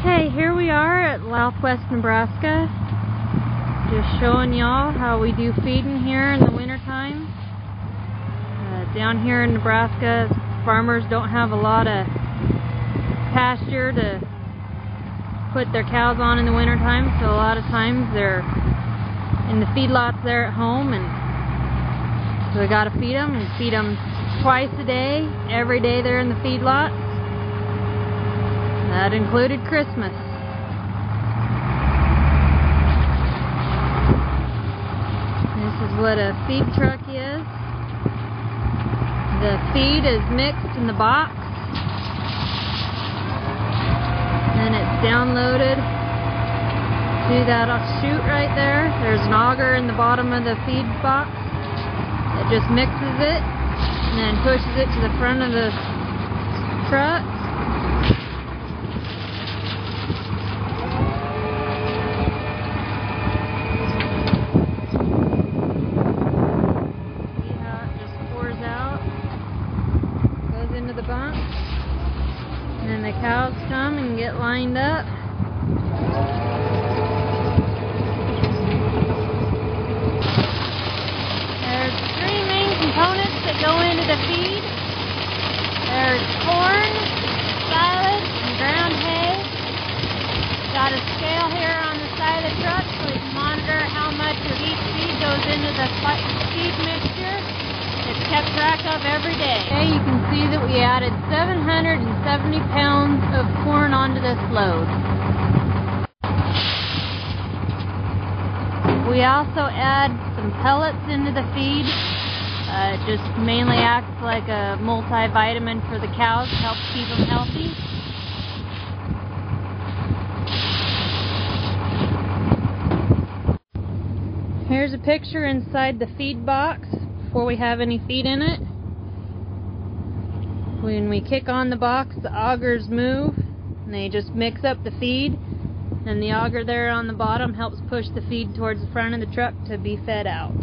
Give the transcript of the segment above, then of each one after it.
Okay, here we are at Southwest Nebraska. Just showing y'all how we do feeding here in the wintertime. Down here in Nebraska, farmers don't have a lot of pasture to put their cows on in the wintertime, so a lot of times they're in the feedlots there at home, and so we gotta feed them, and feed them twice a day, every day they're in the feedlot. That included Christmas. This is what a feed truck is. The feed is mixed in the box, then it's downloaded to that chute right there. There's an auger in the bottom of the feed box. It just mixes it and then pushes it to the front of the truck. Into the bunk, and then the cows come and get lined up. There's three main components that go into the feed. There's corn, silage, and ground hay. Got a scale here on the side of the truck so we can monitor how much of each feed goes into the feed mixture. It's kept track of every day. Okay, you can see that we added 770 pounds of corn onto this load. We also add some pellets into the feed. It just mainly acts like a multivitamin for the cows, helps keep them healthy. Here's a picture inside the feed box before we have any feed in it. When we kick on the box, the augers move and they just mix up the feed, and the auger there on the bottom helps push the feed towards the front of the truck to be fed out.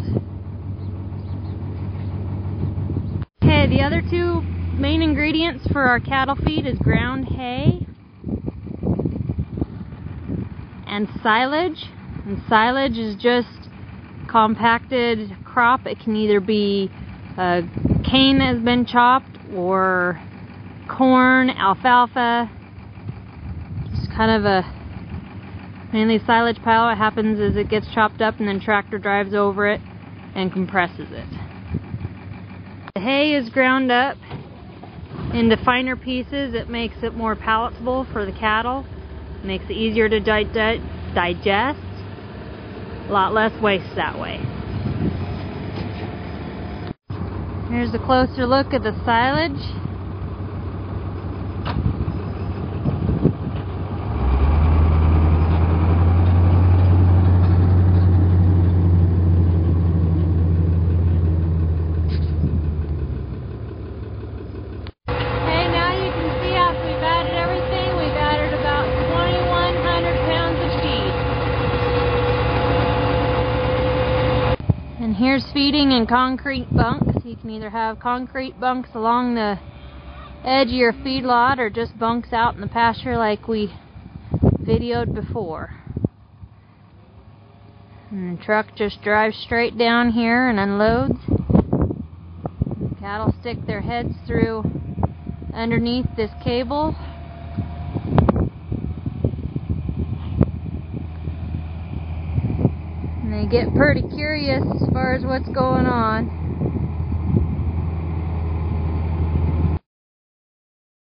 Okay, the other two main ingredients for our cattle feed is ground hay and silage. And silage is just compacted crop. It can either be cane that has been chopped, or corn, alfalfa. Just kind of a mainly silage pile. What happens is it gets chopped up and then tractor drives over it and compresses it. The hay is ground up into finer pieces. It makes it more palatable for the cattle. It makes it easier to digest. A lot less waste that way. Here's a closer look at the silage. Okay, now you can see after we've added everything, we've added about 2,100 pounds of feed. And here's feeding in concrete bunks. You can either have concrete bunks along the edge of your feedlot or just bunks out in the pasture like we videoed before. And the truck just drives straight down here and unloads. The cattle stick their heads through underneath this cable. And they get pretty curious as far as what's going on.